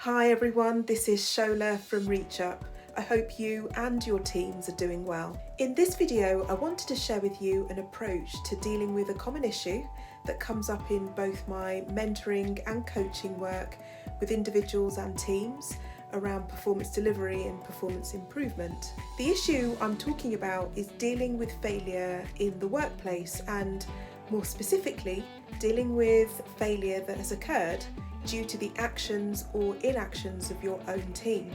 Hi everyone, this is Shola from Reach Up. I hope you and your teams are doing well. In this video, I wanted to share with you an approach to dealing with a common issue that comes up in both my mentoring and coaching work with individuals and teams around performance delivery and performance improvement. The issue I'm talking about is dealing with failure in the workplace and, more specifically, dealing with failure that has occurred due to the actions or inactions of your own team.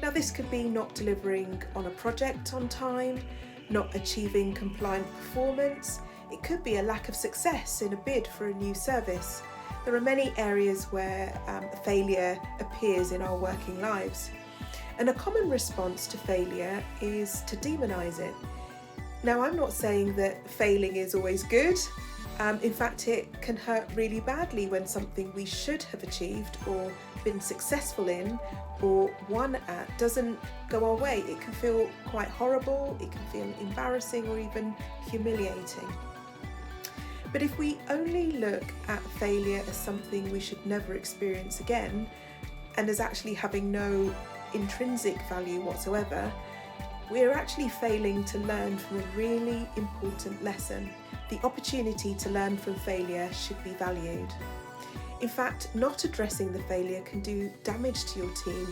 Now, this could be not delivering on a project on time, not achieving compliant performance. It could be a lack of success in a bid for a new service. There are many areas where failure appears in our working lives. And a common response to failure is to demonise it. Now, I'm not saying that failing is always good. In fact, it can hurt really badly when something we should have achieved or been successful in or won at doesn't go our way. It can feel quite horrible, it can feel embarrassing or even humiliating. But if we only look at failure as something we should never experience again and as actually having no intrinsic value whatsoever, we're actually failing to learn from a really important lesson. The opportunity to learn from failure should be valued. In fact, not addressing the failure can do damage to your team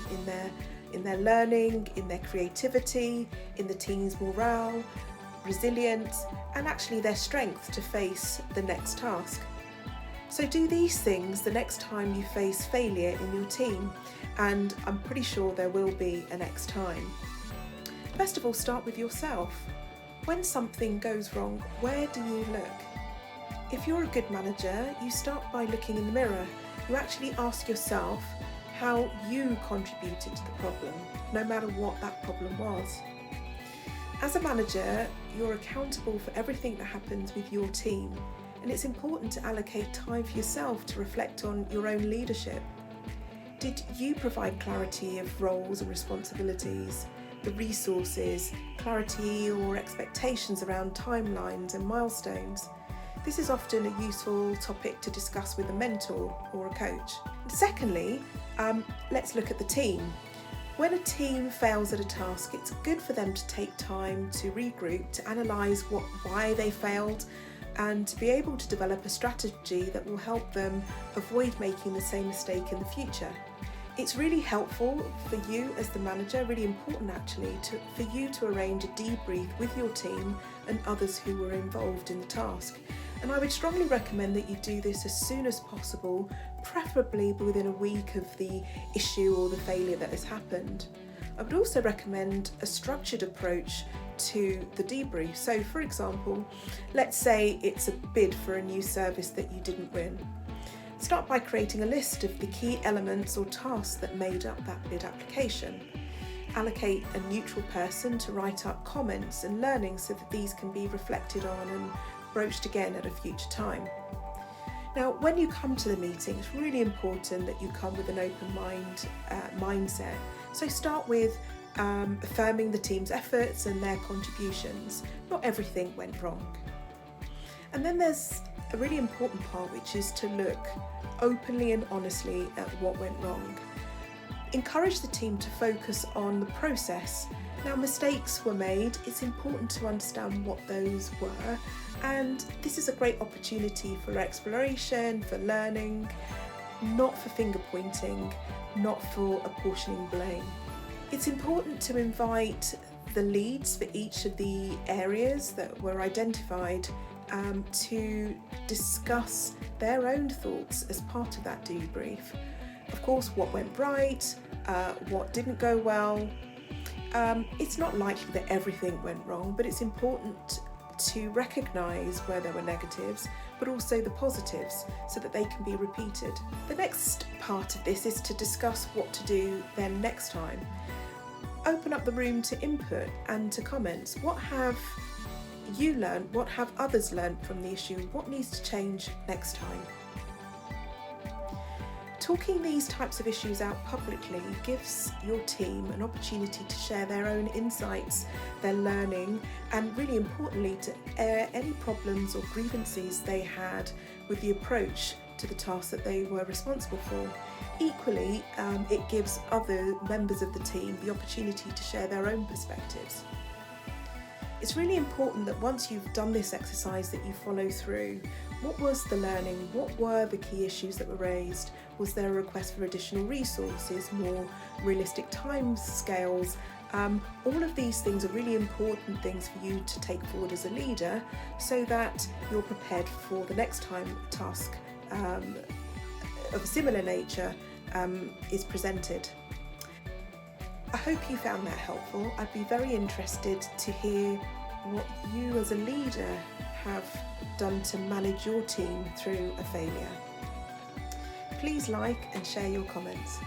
in their learning, in their creativity, in the team's morale, resilience, and actually their strength to face the next task. So do these things the next time you face failure in your team, and I'm pretty sure there will be a next time. First of all, start with yourself. When something goes wrong, where do you look? If you're a good manager, you start by looking in the mirror. You actually ask yourself how you contributed to the problem, no matter what that problem was. As a manager, you're accountable for everything that happens with your team, and it's important to allocate time for yourself to reflect on your own leadership. Did you provide clarity of roles and responsibilities, the resources, clarity or expectations around timelines and milestones? This is often a useful topic to discuss with a mentor or a coach. Secondly, let's look at the team. When a team fails at a task, it's good for them to take time to regroup, to analyse why they failed, and to be able to develop a strategy that will help them avoid making the same mistake in the future. It's really helpful for you as the manager, really important actually, for you to arrange a debrief with your team and others who were involved in the task. And I would strongly recommend that you do this as soon as possible, preferably within a week of the issue or the failure that has happened. I would also recommend a structured approach to the debrief. So for example, let's say it's a bid for a new service that you didn't win. Start by creating a list of the key elements or tasks that made up that bid application. Allocate a neutral person to write up comments and learnings so that these can be reflected on and broached again at a future time. Now, when you come to the meeting, it's really important that you come with an open mindset. So start with affirming the team's efforts and their contributions. Not everything went wrong. And then there's a really important part, which is to look openly and honestly at what went wrong. Encourage the team to focus on the process. Now, mistakes were made. It's important to understand what those were, and this is a great opportunity for exploration, for learning, not for finger pointing, not for apportioning blame. It's important to invite the leads for each of the areas that were identified to discuss their own thoughts as part of that debrief. Of course, what went right, what didn't go well. It's not likely that everything went wrong, but it's important to recognise where there were negatives, but also the positives, so that they can be repeated. The next part of this is to discuss what to do then next time. Open up the room to input and to comments. What have you learned? What have others learned from the issue? What needs to change next time? Talking these types of issues out publicly gives your team an opportunity to share their own insights, their learning, and really importantly to air any problems or grievances they had with the approach to the task that they were responsible for. Equally, it gives other members of the team the opportunity to share their own perspectives. It's really important that once you've done this exercise that you follow through. What was the learning? What were the key issues that were raised? Was there a request for additional resources, more realistic time scales? All of these things are really important things for you to take forward as a leader so that you're prepared for the next time a task of a similar nature is presented. I hope you found that helpful. I'd be very interested to hear what you as a leader have done to manage your team through a failure. Please like and share your comments.